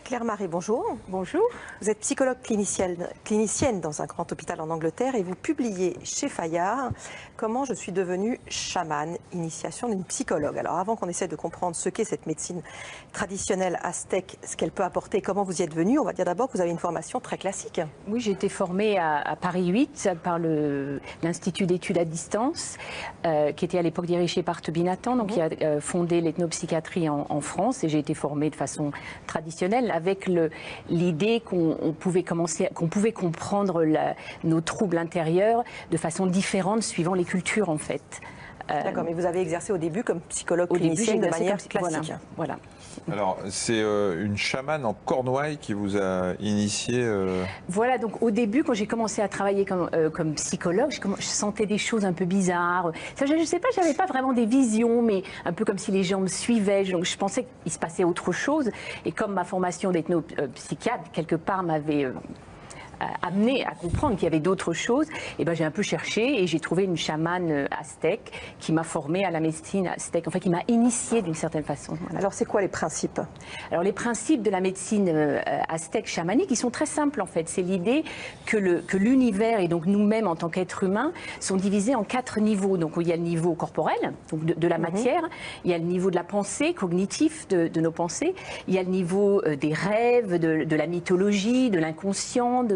Claire Marais, bonjour. Bonjour. Vous êtes psychologue clinicienne dans un grand hôpital en Angleterre et vous publiez chez Fayard « Comment je suis devenue chamane, initiation d'une psychologue ». Alors avant qu'on essaie de comprendre ce qu'est cette médecine traditionnelle aztèque, ce qu'elle peut apporter, comment vous y êtes venue, on va dire d'abord que vous avez une formation très classique. Oui, j'ai été formée à Paris 8 par l'Institut d'études à distance, qui était à l'époque dirigé par Tobin-Nathan, donc qui a fondé l'ethnopsychiatrie en France, et j'ai été formée de façon traditionnelle, avec l'idée qu'on pouvait comprendre nos troubles intérieurs de façon différente suivant les cultures en fait. D'accord, mais vous avez exercé au début comme psychologue clinicienne de manière classique. Voilà. Alors, c'est une chamane en Cornouailles qui vous a initié Voilà, donc au début, quand j'ai commencé à travailler comme psychologue, je sentais des choses un peu bizarres. Ça, je ne sais pas, je n'avais pas vraiment des visions, mais un peu comme si les gens me suivaient. Donc je pensais qu'il se passait autre chose. Et comme ma formation d'ethnopsychiatre, quelque part, m'avait amené à comprendre qu'il y avait d'autres choses, et ben j'ai un peu cherché et j'ai trouvé une chamane aztèque qui m'a formée à la médecine aztèque, enfin qui m'a initiée d'une certaine façon. Voilà. Alors c'est quoi les principes? Alors les principes de la médecine aztèque chamanique, ils sont très simples en fait. C'est l'idée que l'univers et donc nous-mêmes en tant qu'êtres humains sont divisés en 4 niveaux. Donc il y a le niveau corporel, donc de la matière, il y a le niveau de la pensée, cognitif de nos pensées, il y a le niveau des rêves, de la mythologie, de l'inconscient,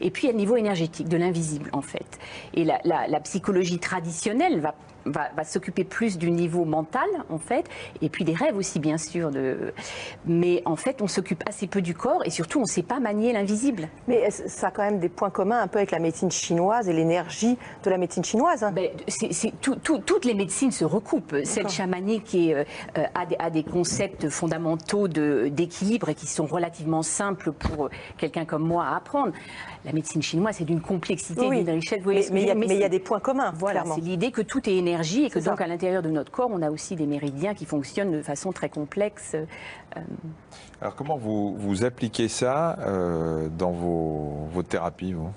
et puis il y a le niveau énergétique, de l'invisible en fait. Et la psychologie traditionnelle va s'occuper plus du niveau mental en fait, et puis des rêves aussi bien sûr. Mais en fait on s'occupe assez peu du corps et surtout on ne sait pas manier l'invisible. Mais ça a quand même des points communs un peu avec la médecine chinoise et l'énergie de la médecine chinoise. Ben, toutes les médecines se recoupent. Celle chamanique a des concepts fondamentaux d'équilibre et qui sont relativement simples pour quelqu'un comme moi à apprendre. La médecine chinoise, c'est d'une complexité, d'une richesse. Mais il y a des points communs. Voilà, c'est l'idée que tout est énergie et que donc à l'intérieur de notre corps, on a aussi des méridiens qui fonctionnent de façon très complexe. Alors comment vous appliquez ça dans vos thérapies, vous ?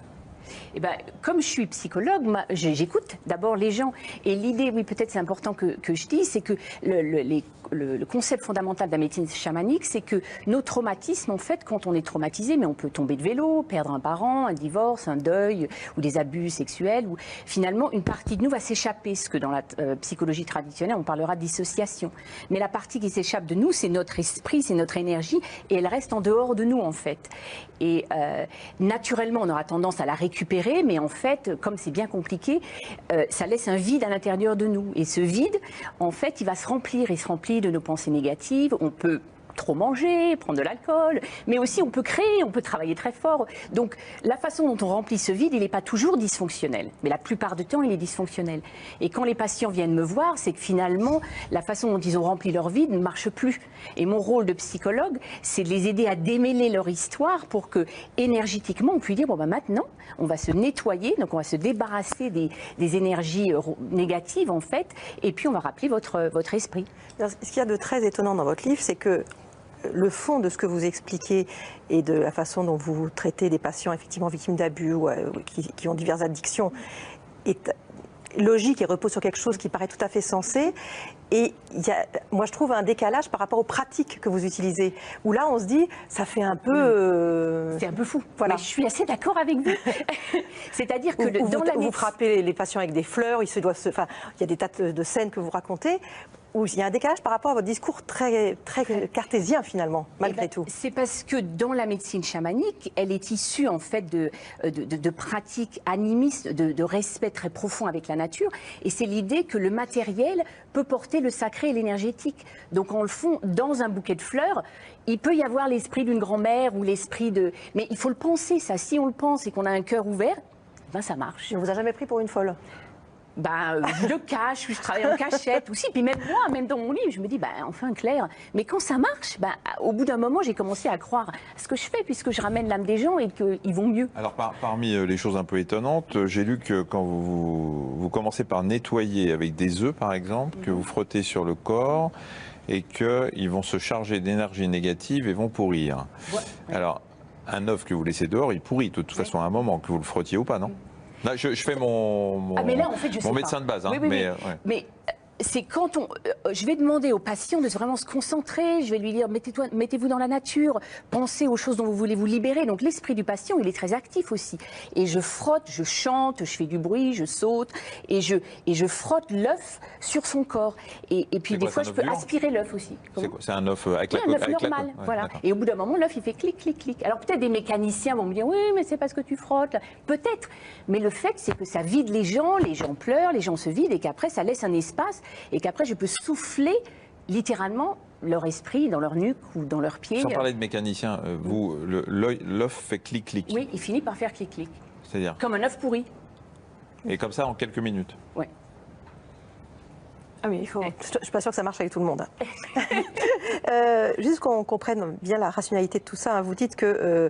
Eh ben, comme je suis psychologue, j'écoute d'abord les gens. Et l'idée, oui, peut-être c'est important que je dise, c'est que le concept fondamental de la médecine chamanique, c'est que nos traumatismes, en fait, quand on est traumatisé, mais on peut tomber de vélo, perdre un parent, un divorce, un deuil, ou des abus sexuels, ou finalement, une partie de nous va s'échapper, ce que dans la psychologie traditionnelle, on parlera de dissociation. Mais la partie qui s'échappe de nous, c'est notre esprit, c'est notre énergie, et elle reste en dehors de nous, en fait. Et naturellement, on aura tendance à la récupérer, mais en fait, comme c'est bien compliqué, ça laisse un vide à l'intérieur de nous. Et ce vide, en fait, il va se remplir. Il se remplit de nos pensées négatives. On peut trop manger, prendre de l'alcool, mais aussi on peut créer, on peut travailler très fort. Donc la façon dont on remplit ce vide, il n'est pas toujours dysfonctionnel, mais la plupart du temps il est dysfonctionnel. Et quand les patients viennent me voir, c'est que finalement la façon dont ils ont rempli leur vide ne marche plus. Et mon rôle de psychologue, c'est de les aider à démêler leur histoire pour que énergétiquement on puisse dire bon ben maintenant on va se nettoyer, donc on va se débarrasser des énergies négatives en fait, et puis on va rappeler votre esprit. Ce qu'il y a de très étonnant dans votre livre, c'est que le fond de ce que vous expliquez et de la façon dont vous traitez des patients effectivement victimes d'abus ou qui ont diverses addictions est logique et repose sur quelque chose qui paraît tout à fait sensé. Et moi, je trouve un décalage par rapport aux pratiques que vous utilisez, où là, on se dit, ça fait un peu... C'est un peu fou. Voilà. Mais je suis assez d'accord avec vous. C'est-à-dire que vous frappez les patients avec des fleurs, il y a des tas de scènes que vous racontez, où il y a un décalage par rapport à votre discours très, très cartésien, finalement, malgré tout. C'est parce que dans la médecine chamanique, elle est issue, en fait, de pratiques animistes, de respect très profond avec la nature. Et c'est l'idée que le matériel peut porter le sacré et l'énergétique. Donc, en le fond, dans un bouquet de fleurs, il peut y avoir l'esprit d'une grand-mère ou l'esprit de... Mais il faut le penser, ça. Si on le pense et qu'on a un cœur ouvert, ben ça marche. On ne vous a jamais pris pour une folle? Je le cache, je travaille en cachette aussi. Puis même moi, même dans mon livre, je me dis, enfin Claire, mais quand ça marche, au bout d'un moment, j'ai commencé à croire à ce que je fais, puisque je ramène l'âme des gens et qu'ils vont mieux. Alors parmi les choses un peu étonnantes, j'ai lu que quand vous commencez par nettoyer avec des œufs, par exemple, que vous frottez sur le corps et qu'ils vont se charger d'énergie négative et vont pourrir. Ouais. Alors, un œuf que vous laissez dehors, il pourrit de toute façon à un moment, que vous le frottiez ou pas, non? Là, je fais mon médecin de base. Hein, mais c'est quand je vais demander au patient de vraiment se concentrer, je vais lui dire mettez-vous dans la nature, pensez aux choses dont vous voulez vous libérer. Donc l'esprit du patient, il est très actif aussi. Et je frotte, je chante, je fais du bruit, je saute et je frotte l'œuf sur son corps. Et puis des fois, je peux aspirer l'œuf aussi. C'est un œuf avec la coque. Un œuf normal, ouais, voilà. Et au bout d'un moment, l'œuf, il fait clic, clic, clic. Alors peut-être des mécaniciens vont me dire oui, mais c'est parce que tu frottes. Peut-être. Mais le fait, c'est que ça vide les gens pleurent, les gens se vident et qu'après, ça laisse un espace et qu'après, je peux souffler littéralement leur esprit dans leur nuque ou dans leurs pieds. Sans parler de mécanicien, l'œuf fait clic-clic. Oui, il finit par faire clic-clic. C'est-à-dire comme un œuf pourri. Et comme ça en quelques minutes. Oui. Ah oui, je ne suis pas sûre que ça marche avec tout le monde. Juste qu'on comprenne bien la rationalité de tout ça, hein, vous dites que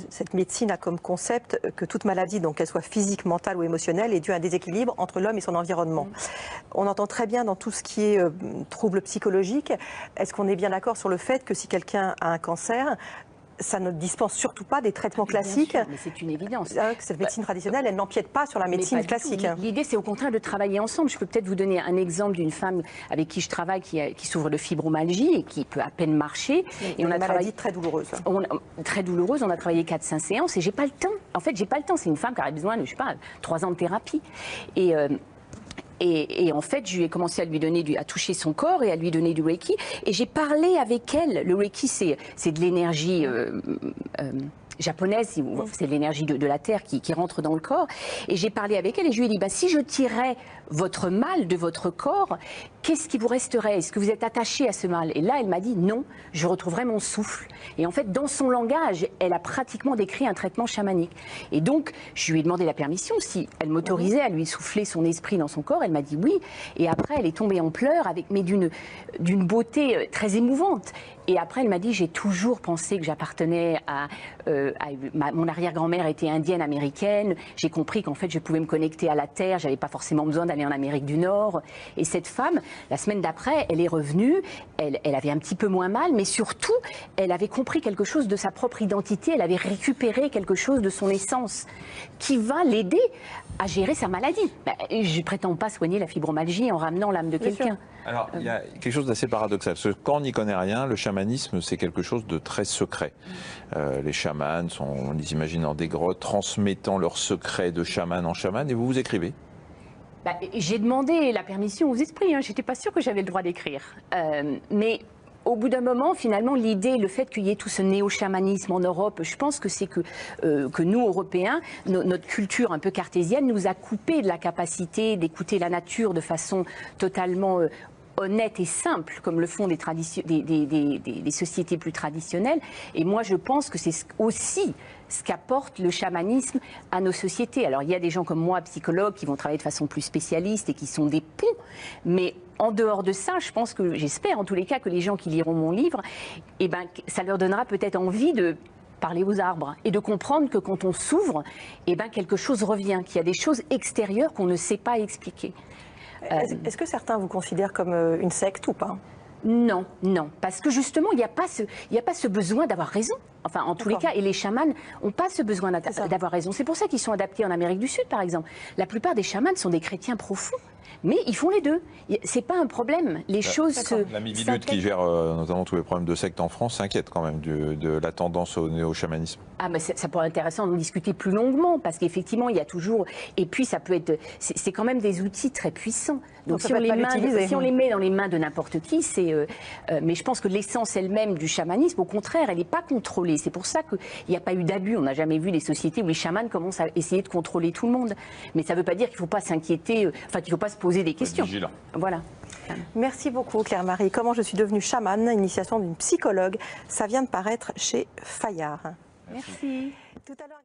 cette médecine a comme concept que toute maladie, donc qu'elle soit physique, mentale ou émotionnelle, est due à un déséquilibre entre l'homme et son environnement. On entend très bien dans tout ce qui est troubles psychologiques. Est-ce qu'on est bien d'accord sur le fait que si quelqu'un a un cancer, ça ne dispense surtout pas des traitements classiques. Sûr, mais c'est une évidence. Cette médecine traditionnelle, elle n'empiète pas sur la médecine classique. L'idée, c'est au contraire de travailler ensemble. Je peux peut-être vous donner un exemple d'une femme avec qui je travaille, qui souffre de fibromyalgie et qui peut à peine marcher. Et on a travaillé très douloureuse. Très douloureuse. On a travaillé 4-5 séances et j'ai pas le temps. En fait, j'ai pas le temps. C'est une femme qui aurait besoin de, je sais pas, 3 ans de thérapie. Et en fait, je lui ai commencé à toucher son corps et à lui donner du Reiki. Et j'ai parlé avec elle. Le Reiki, c'est de l'énergie japonaise, c'est de l'énergie de la terre qui rentre dans le corps. Et j'ai parlé avec elle et je lui ai dit, si je tirais votre mal de votre corps, qu'est-ce qui vous resterait? Est-ce que vous êtes attaché à ce mal? Et là, elle m'a dit, non, je retrouverai mon souffle. Et en fait, dans son langage, elle a pratiquement décrit un traitement chamanique. Et donc, je lui ai demandé la permission, si elle m'autorisait à lui souffler son esprit dans son corps. Elle m'a dit oui. Et après, elle est tombée en pleurs, mais d'une beauté très émouvante. Et après, elle m'a dit, j'ai toujours pensé que j'appartenais mon arrière-grand-mère était indienne américaine. J'ai compris qu'en fait, je pouvais me connecter à la terre. J'avais pas forcément besoin d'aller en Amérique du Nord. Et cette femme, la semaine d'après, elle est revenue. Elle avait un petit peu moins mal, mais surtout, elle avait compris quelque chose de sa propre identité. Elle avait récupéré quelque chose de son essence qui va l'aider à gérer sa maladie. Je ne prétends pas soigner la fibromyalgie en ramenant l'âme de quelqu'un. Alors, il y a quelque chose d'assez paradoxal. Parce que quand on n'y connaît rien, le chamanisme, c'est quelque chose de très secret. Les chamans on les imagine dans des grottes, transmettant leurs secrets de chaman en chaman, et vous écrivez. J'ai demandé la permission aux esprits. Je n'étais pas sûre que j'avais le droit d'écrire. Mais au bout d'un moment, finalement, l'idée, le fait qu'il y ait tout ce néo-chamanisme en Europe, je pense que c'est que nous, Européens, notre culture un peu cartésienne nous a coupé de la capacité d'écouter la nature de façon totalement honnête et simple, comme le font des sociétés plus traditionnelles. Et moi, je pense que c'est aussi ce qu'apporte le chamanisme à nos sociétés. Alors, il y a des gens comme moi, psychologues, qui vont travailler de façon plus spécialiste et qui sont des ponts, mais en dehors de ça, je pense que, j'espère en tous les cas, que les gens qui liront mon livre, ça leur donnera peut-être envie de parler aux arbres et de comprendre que quand on s'ouvre, quelque chose revient, qu'il y a des choses extérieures qu'on ne sait pas expliquer. Est-ce que certains vous considèrent comme une secte ou pas? Non, non, parce que justement, il n'y a pas ce besoin d'avoir raison. Enfin, en tous les cas, et les chamans n'ont pas ce besoin d'avoir raison. C'est pour ça qu'ils sont adaptés en Amérique du Sud, par exemple. La plupart des chamans sont des chrétiens profonds, mais ils font les deux. C'est pas un problème. Les choses se... La Miviludes qui gère notamment tous les problèmes de secte en France s'inquiète quand même de la tendance au néo-chamanisme. Ah, mais ça pourrait être intéressant d'en discuter plus longuement, parce qu'effectivement, il y a toujours... Et puis, ça peut être... C'est quand même des outils très puissants. Donc, si on les met dans les mains de n'importe qui, c'est... mais je pense que l'essence elle-même du chamanisme, au contraire, elle n'est pas contrôlée. C'est pour ça qu'il n'y a pas eu d'abus. On n'a jamais vu des sociétés où les chamans commencent à essayer de contrôler tout le monde. Mais ça ne veut pas dire qu'il ne faut pas s'inquiéter, qu'il ne faut pas se poser des questions. Vigilant. Voilà. Merci beaucoup Claire-Marie. Comment je suis devenue chamane, initiation d'une psychologue. Ça vient de paraître chez Fayard. Merci. Tout à l'heure...